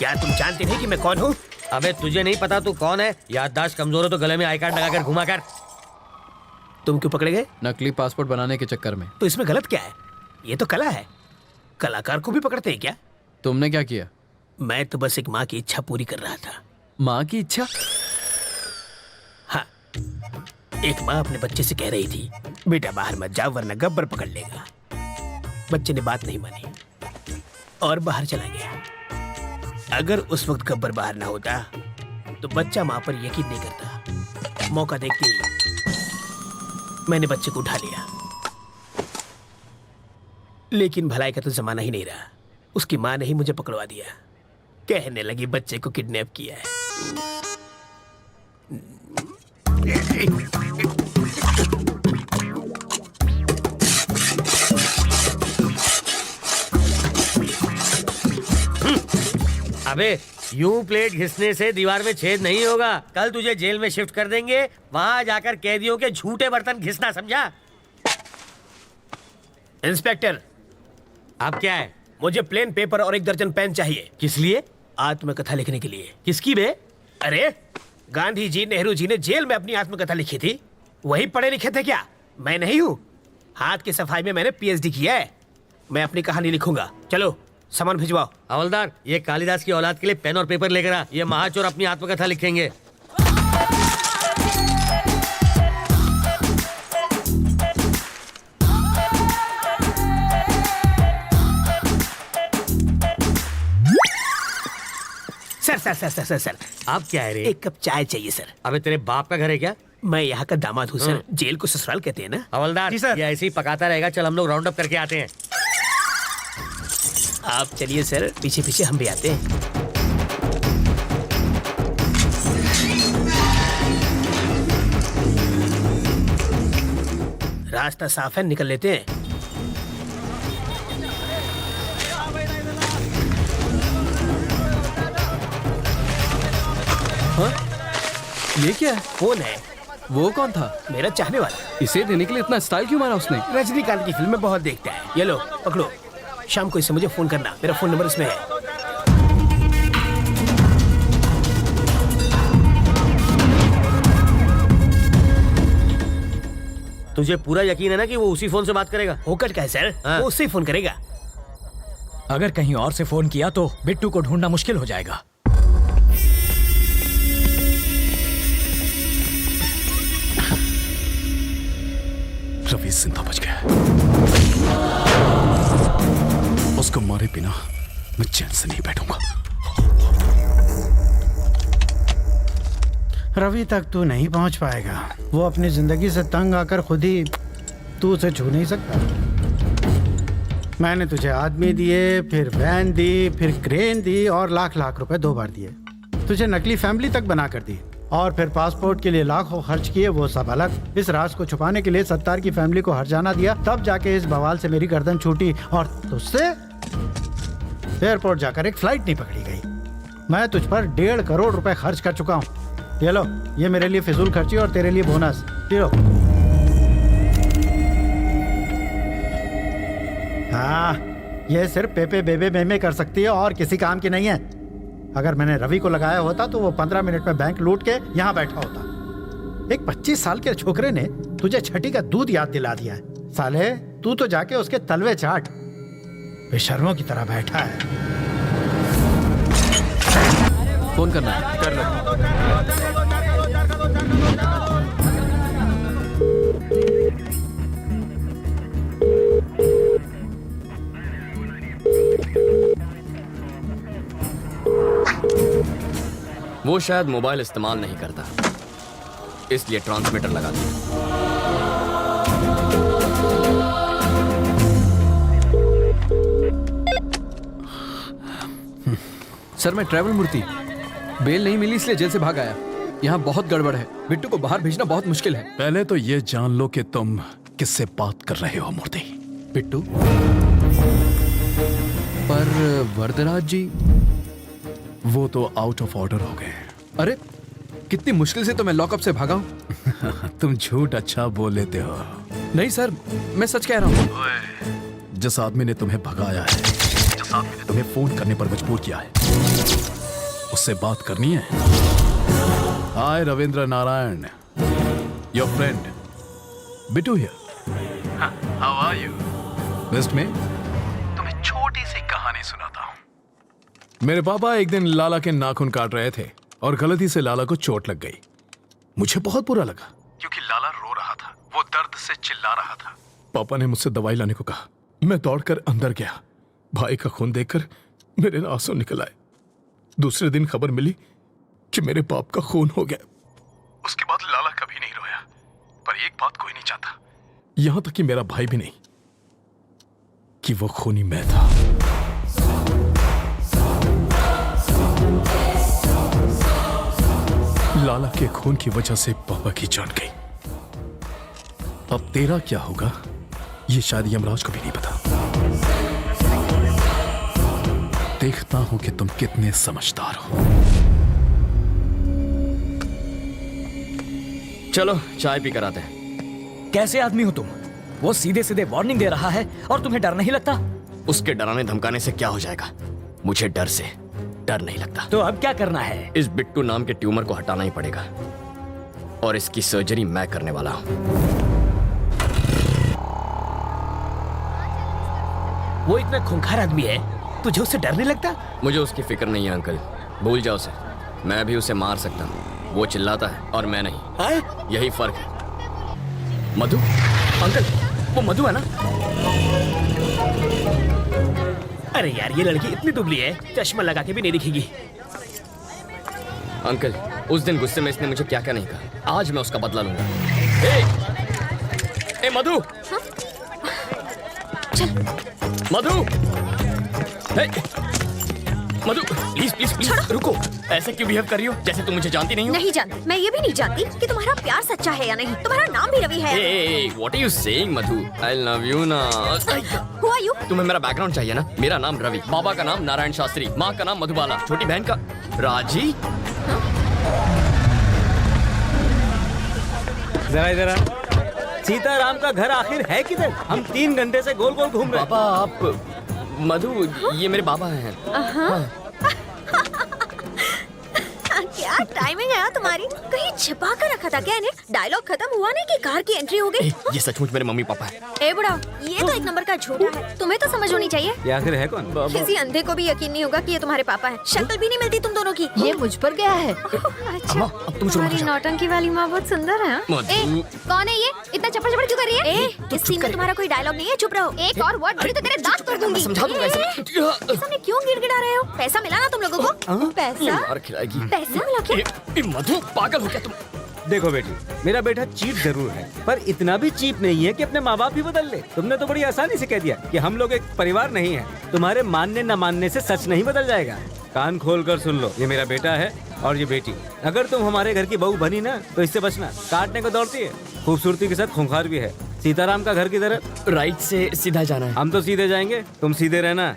क्या तुम जानते नहीं कि मैं कौन हूँ? अबे तुझे नहीं पता तू कौन है? याददाश्त कमजोर हो तो गले में आई कार्ड लगाकर घुमा कर। तुम क्यों पकड़े गए? नकली पासपोर्ट बनाने के चक्कर में। तो इसमें गलत क्या है? ये तो कला है। कलाकार को भी पकड़ते हैं क्या? तुमने क्या किया? मैं तो बस एक माँ की इच्छा पूरी कर रहा था। माँ की इच्छा? हाँ, एक माँ अपने बच्चे से कह रही थी, बेटा बाहर मत जाओ वरना गब्बर पकड़ लेगा। बच्चे ने बात नहीं मानी और बाहर चला गया। अगर उस वक्त गब्बर बाहर ना होता तो बच्चा माँ पर यकीन नहीं करता। मौका देखते ही मैंने बच्चे को उठा लिया। लेकिन भलाई का तो जमाना ही नहीं रहा। उसकी माँ ने ही मुझे पकड़वा दिया। कहने लगी बच्चे को किडनैप किया है। अबे यूं प्लेट घिसने से दीवार में छेद नहीं होगा। कल तुझे जेल में शिफ्ट कर देंगे, वहां जाकर कैदियों के झूठे बर्तन घिसना, समझा? इंस्पेक्टर, अब क्या है? मुझे प्लेन पेपर और 1 दर्जन पेन चाहिए। किस लिए? आत्मकथा लिखने के लिए। किसकी बे? अरे गांधी जी, नेहरू जी ने जेल में अपनी आत्मकथा लिखी थी। वही पढ़े लिखे थे क्या? मैं नहीं हूँ। हाथ की सफाई में मैंने पीएचडी किया है। मैं अपनी कहानी लिखूंगा। चलो सामान भिजवाओ। हवलदार, ये कालिदास की औलाद के लिए पेन और पेपर लेकर आ। ये महाचोर अपनी आत्मकथा लिखेंगे। सर अब क्या है रे? 1 कप चाय चाहिए सर। अबे तेरे बाप का घर है क्या? मैं यहाँ का दामाद हूँ सर। जेल को ससुराल कहते हैं ना। हवलदार, जी सर। ये ऐसे ही पकाता रहेगा। चल हम लोग राउंड अप करके आते हैं। आप चलिए सर, पीछे पीछे हम भी आते हैं। रास्ता साफ है, निकल लेते हैं। हाँ? ये क्या है? कौन है? वो कौन था? मेरा चाहने वाला। इसे देने के लिए इतना स्टाइल क्यों मारा उसने? रजनीकांत की फिल्में बहुत देखता है। ये लो पकड़ो। शाम को इससे मुझे फोन करना। मेरा फोन नंबर इसमें है। तुझे पूरा यकीन है ना कि वो उसी फोन से बात करेगा? होकर क्या है सर? हाँ। वो उससे फोन करेगा। अगर कहीं और से फोन किया तो बिट्टू को ढूंढना मुश्किल हो जाएगा। रवि जिंदा बच गया। उसको मारे बिना मैं चैन से नहीं बैठूंगा। रवि तक तू नहीं पहुंच पाएगा। वो अपनी जिंदगी से तंग आकर खुद ही तू उसे छू नहीं सकता। मैंने तुझे आदमी दिए, फिर वैन दी, फिर क्रेन दी और लाख लाख रुपए 2 बार दिए। तुझे नकली फैमिली तक बना कर दी और फिर पासपोर्ट के लिए लाखों खर्च किए, वो सब अलग। इस राज को छुपाने के लिए सत्तार की फैमिली को हर्जाना दिया, तब जाके इस बवाल से मेरी गर्दन छूटी और तुझसे एयरपोर्ट जाकर एक फ्लाइट नहीं पकड़ी गई। मैं तुझ पर 1.5 करोड़ रुपए खर्च कर चुका हूँ। ये लो, ये मेरे लिए फिजूल खर्ची और तेरे लिए बोनस। ये लो। हाँ, ये सिर्फ पेपे बेबे मेमे कर सकती है और किसी काम की नहीं है। अगर मैंने रवि को लगाया होता तो वो 15 मिनट में बैंक लूट के यहाँ बैठा होता। एक 25 साल के छोकरे ने तुझे छठी का दूध याद दिला दिया है। साले, तू तो जाके उसके तलवे चाट। बेशर्मों की तरह बैठा है। फोन करना है। कर लो। वो शायद मोबाइल इस्तेमाल नहीं करता, इसलिए ट्रांसमीटर लगा दिया। सर, मैं ट्रैवल मूर्ति। बेल नहीं मिली इसलिए जेल से भाग आया। यहाँ बहुत गड़बड़ है। बिट्टू को बाहर भेजना बहुत मुश्किल है। पहले तो ये जान लो कि तुम किससे बात कर रहे हो मूर्ति। बिट्टू? पर वरदराज जी? वो तो आउट ऑफ ऑर्डर हो गए। अरे कितनी मुश्किल से तो मैं लॉकअप से भागा हूँ। तुम झूठ अच्छा बोल लेते हो। नहीं सर, मैं सच कह रहा हूँ। जिस आदमी ने तुम्हें भगाया है, जिस आदमी ने तुम्हें फोन करने पर मजबूर किया है, उससे बात करनी है। Hi Ravindra Narayan, your friend Bittu here. How are you? List में तुम्हें छोटी सी कहानी सुनाता हूं। मेरे पापा एक दिन लाला के नाखून काट रहे थे और गलती से लाला को चोट लग गई। मुझे बहुत बुरा लगा क्योंकि लाला रो रहा था, वो दर्द से चिल्ला रहा था। पापा ने मुझसे दवाई लाने को कहा। मैं दौड़कर अंदर गया। भाई का खून देखकर मेरे आंसू निकल आए। दूसरे दिन खबर मिली कि मेरे बाप का खून हो गया। उसके बाद लाला कभी नहीं रोया, पर एक बात कोई नहीं चाहता, यहां तक कि मेरा भाई भी नहीं, कि वो खूनी मैं था। लाला के खून की वजह से पापा की जान गई। अब तेरा क्या होगा ये शायद यमराज को भी नहीं पता। देखता हूं कि तुम कितने समझदार हो। चलो चाय पी कर आते हैं। कैसे आदमी हो तुम? वो सीधे सीधे वार्निंग दे रहा है और तुम्हें डर नहीं लगता? उसके डराने धमकाने से क्या हो जाएगा? मुझे डर से डर नहीं लगता। तो अब क्या करना है? इस बिट्टू नाम के ट्यूमर को हटाना ही पड़ेगा और इसकी सर्जरी मैं करने वाला हूं। वो इतना खूंखार आदमी है, तुझे उससे डर नहीं लगता? मुझे उसकी फिक्र नहीं है अंकल, भूल जाओ उसे। मैं भी उसे मार सकता हूं, वो चिल्लाता है और मैं नहीं। आए? यही फर्क है। मधु अंकल, वो मधु है ना? अरे यार, ये लड़की इतनी दुबली है, चश्मा लगा के भी नहीं दिखेगी। अंकल, उस दिन गुस्से में इसने मुझे क्या क्या नहीं कहा, आज मैं उसका बदला लूंगा। ए मधु! मधु! हे! मधु, प्लीज प्लीज प्लीज रुको। ऐसे क्यों बिहेव कर रही हो जैसे तुम मुझे जानती नहीं हो? नहीं जानती। मैं ये भी नहीं जानती कि तुम्हारा प्यार सच्चा है या नहीं। तुम्हारा नाम भी रवि है। What are you saying, Madhu? I love you ना। Who are you? तुम्हें मेरा बैकग्राउंड चाहिए ना? मेरा नाम रवि, बाबा का नाम नारायण शास्त्री, माँ का नाम मधुबाला, छोटी बहन का राजी। जरा इधर आ। सीताराम का घर आखिर है किधर? हम 3 घंटे से गोल गोल घूम रहे हैं। पापा आप मधु, ये मेरे बाबा हैं। क्या टाइमिंग है तुम्हारी? कहीं छिपा कर रखा था क्या इन्हें? डायलॉग खत्म हुआ नहीं कि कार की एंट्री हो गई। ये सचमुच मेरे मम्मी पापा है। ए बुढ़ा, ये तो एक नंबर का झूठा है। तुम्हें तो समझ होनी चाहिए। ये आखिर है कौन? किसी अंधे को भी यकीन नहीं होगा कि ये तुम्हारे पापा है। शक्ल भी नहीं मिलती तुम दोनों की। ये मुझ पर गया है। अच्छा, अम्मा, अब तुम शुरू मत तुम्हारी जाओ। नौटंकी वाली माँ बहुत सुंदर है। मधु। कौन है ये? इतना चपड़ चपड़ क्यों कर रही है? इस सीन में तुम्हारा कोई डायलॉग नहीं है, चुप रहो। एक और वर्ड बोली तो तेरे दांत तोड़ दूंगी। समझा दूंगा इसे। ये सामने क्यों गिड़गिड़ा रहे हो? पैसा मिला ना तुम लोगों को? पैसा? मार खिलाएगी। पैसा मिला क्या? मधु पागल हो क्या तुम? देखो बेटी, मेरा बेटा चीप जरूर है, पर इतना भी चीप नहीं है कि अपने माँ बाप भी बदल ले। तुमने तो बड़ी आसानी से कह दिया कि हम लोग एक परिवार नहीं है। तुम्हारे मानने न मानने से सच नहीं बदल जाएगा। कान खोल कर सुन लो, ये मेरा बेटा है और ये बेटी। अगर तुम हमारे घर की बहू बनी ना तो इससे बचना। काटने को दौड़ती है, खूबसूरती के साथ खूंखार भी है। सीताराम का घर किधर है? राइट से सीधा जाना है। हम तो सीधे जाएंगे, तुम सीधे रहना।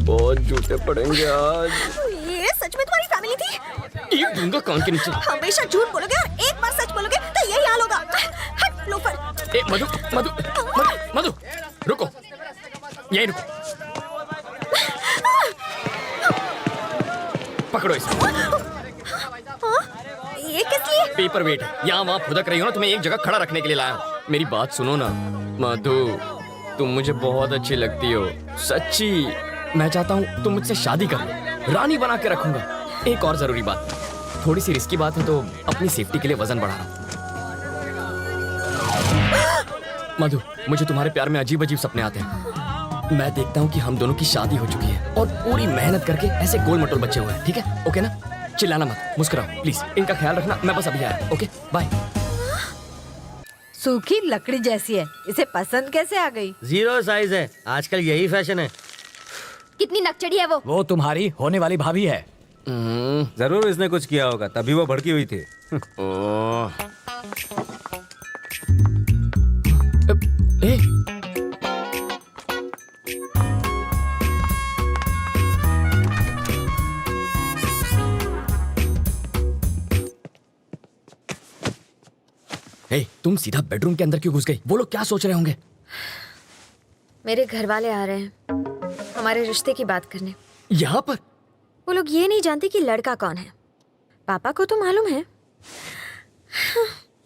बहुत झूठे पड़ेंगे आज। ये सच में तुम्हारी फैमिली थी? एक दूंगा कान के नीचे। हमेशा झूठ बोलोगे और एक बार सच बोलोगे तो यही हाल होगा। हट लोफर। ए मधु मधु मधु मधु रुको, यही रुको। पकड़ो इसे। ये किस लिए? पेपर वेट है, यहाँ वहाँ फुदक रही हो ना, तुम्हें एक जगह खड़ा रखने के लिए लाया हूँ। मेरी बात सुनो ना मधु, तुम मुझे बहुत अच्छी लगती हो, सच्ची। मैं चाहता हूँ तुम मुझसे शादी कर लो, रानी बना के रखूंगा। एक और जरूरी बात, थोड़ी सी रिस्की बात है तो अपनी सेफ्टी के लिए वजन बढ़ा रहा हूँ। मधु, मुझे तुम्हारे प्यार में अजीब अजीब सपने आते हैं। मैं देखता हूँ कि हम दोनों की शादी हो चुकी है और पूरी मेहनत करके ऐसे गोल मटोल बच्चे हुए हैं। ठीक है? ओके ना? चिल्लाना मत, मुस्कुराओ प्लीज। इनका ख्याल रखना, मैं बस अभी आया। Okay bye. सूखी लकड़ी जैसी है, इसे पसंद कैसे आ गई? 0 साइज है, आजकल यही फैशन है। कितनी नकचड़ी है वो? वो तुम्हारी होने वाली भाभी है। जरूर इसने कुछ किया होगा, तभी वो भड़की हुई थी। ए, ए, तुम सीधा बेडरूम के अंदर क्यों घुस गई? वो लोग क्या सोच रहे होंगे? मेरे घर वाले आ रहे हैं हमारे रिश्ते की बात करने। यहाँ पर? वो लोग ये नहीं जानते कि लड़का कौन है। पापा को तो मालूम है।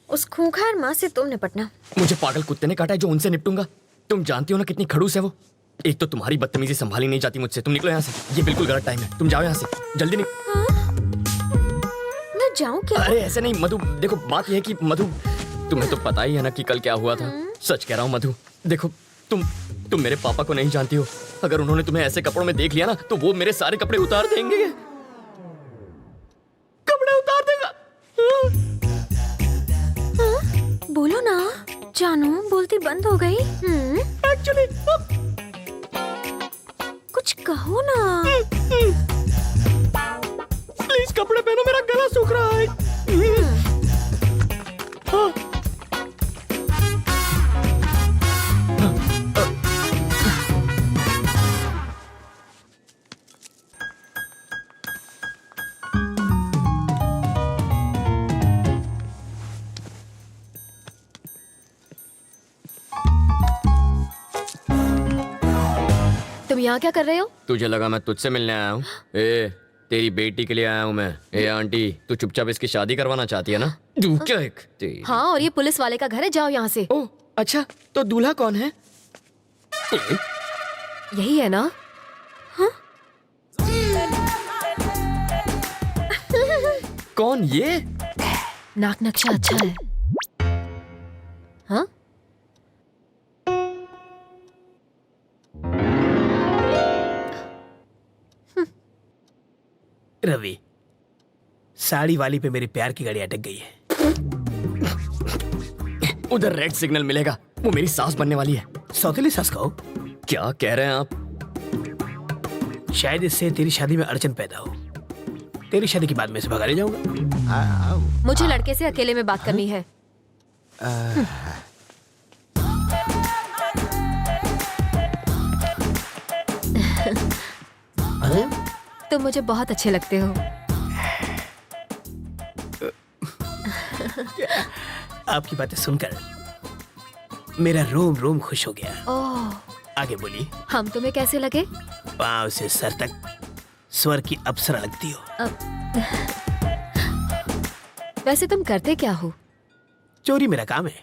उस खूंखार माँ से तुम निपटना। मुझे पागल कुत्ते ने काटा है जो उनसे निपटूंगा। तुम जानती हो ना कितनी खड़ूस है वो। एक तो तुम्हारी बदतमीजी संभाली नहीं जाती मुझसे। तुम निकलो यहाँ से, ये बिल्कुल गलत टाइम है। तुम जाओ यहाँ से, जल्दी मैं जाऊँ क्या? अरे ऐसे नहीं मधु, देखो बात यह है कि मधु, तुम्हें तो पता ही है ना कि कल क्या हुआ था। सच कह रहा हूँ मधु, देखो तुम मेरे पापा को नहीं जानती हो। अगर उन्होंने तुम्हें ऐसे कपड़ों में देख लिया ना तो वो मेरे सारे कपड़े उतार देंगे। कपड़े उतार देगा। बोलो ना जानू, बोलती बंद हो गई। एक्चुअली कुछ कहो ना। प्लीज कपड़े पहनो, मेरा गला सूख रहा है। तुम यहाँ क्या कर रहे हो? तुझे लगा मैं तुझसे मिलने आया हूँ? ए, तेरी बेटी के लिए आया हूँ मैं। ए आंटी, तू चुपचाप इसकी शादी करवाना चाहती है ना? क्या एक हाँ, और ये पुलिस वाले का घर है, जाओ यहाँ से। ओह अच्छा, तो दूल्हा कौन है? यही है ना? हाँ? कौन ये? नाक नक्शा अच्छा है। हाँ? रवि, साड़ी वाली पे मेरी प्यार की गाड़ी अटक गई है। उधर रेड सिग्नल मिलेगा, वो मेरी सास बनने वाली है। सौतेली सास कहो? क्या कह रहे हैं आप? शायद इससे तेरी शादी में अड़चन पैदा हो। तेरी शादी के बाद मैं इसे भगा ले जाऊंगा। मुझे लड़के से अकेले में बात करनी है। तुम मुझे बहुत अच्छे लगते हो। आपकी बातें सुनकर मेरा रोम रोम खुश हो गया। ओह, आगे बोलिए। हम तुम्हें कैसे लगे? पांव से सर तक स्वर की अप्सरा लगती हो। वैसे तुम करते क्या हो? चोरी मेरा काम है।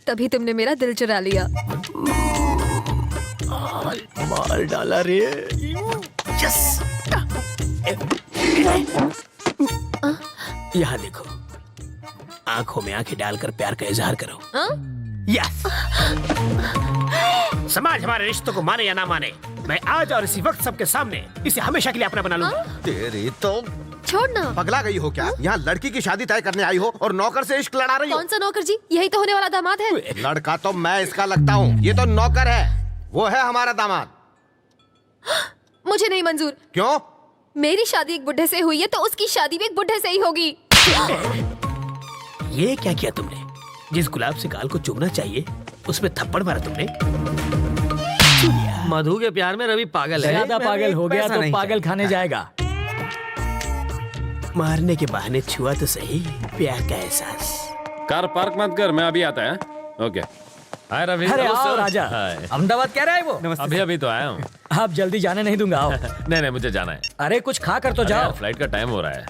तभी तुमने मेरा दिल चुरा लिया। मार डाला रे। यस। यहाँ देखो, आंखों में आंखें डालकर प्यार का इजहार करो। यस। समाज हमारे रिश्तों को माने या ना माने, मैं आज और इसी वक्त सबके सामने इसे हमेशा के लिए अपना बना लूंगा। तेरी तो छोड़ना। पगला गई हो क्या? यहाँ लड़की की शादी तय करने आई हो और नौकर से इश्क लड़ा रही हो? कौन सा नौकर जी? यही तो होने वाला दामाद है। लड़का तो मैं इसका लगता हूँ, ये तो नौकर है। वो है हमारा दामाद। मुझे नहीं मंजूर। क्यों? मेरी शादी एक बुढ़े से हुई है तो उसकी शादी भी एक बुढ़े से ही होगी। ये क्या किया तुमने? जिस गुलाब से गाल को चूमना चाहिए उसमें थप्पड़ मारा तुमने। मधु के प्यार में रवि पागल है। ज्यादा पागल हो गया तो पागल खाने जाएगा। मारने के बहाने छुआ तो सही प्यार का एहसास। कार पार्क मत कर, मैं अभी आता है। ओके। हाय रवि। अरे आओ राजा। अहमदाबाद कह रहा है वो? अभी तो आया हूँ। आप जल्दी जाने नहीं दूंगा, आओ। नहीं मुझे जाना है। अरे कुछ खा कर तो जाओ। फ्लाइट का टाइम हो रहा है।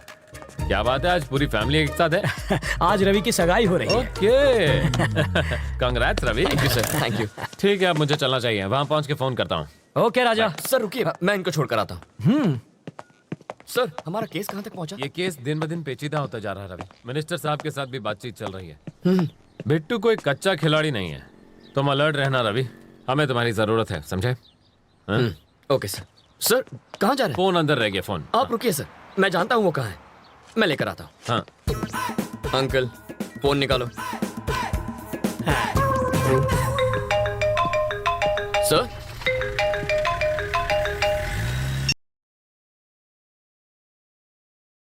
क्या बात है, आज पूरी फैमिली एक साथ है? आज रवि की सगाई हो रही है। Okay. Congrats Ravi. Thank you sir, thank you. ठीक है, अब मुझे चलना चाहिए। वहाँ पहुँच के फोन करता हूँ। ओके राजा। सर रुकिए, मैं इनको छोड़ कर आता हूँ। सर हमारा केस कहाँ तक पहुँचा? ये केस दिन ब दिन पेचीदा होता जा रहा है रवि। मिनिस्टर साहब के साथ भी बातचीत चल रही है। बिट्टू कोई कच्चा खिलाड़ी नहीं है। तुम अलर्ट रहना रवि, हमें तुम्हारी जरूरत है, समझे? Okay sir. सर कहाँ जा रहे हैं? फोन अंदर रह गया। फोन आप रुकिए सर, मैं जानता हूँ वो कहाँ है, मैं लेकर आता हूँ। हाँ। अंकल फोन निकालो।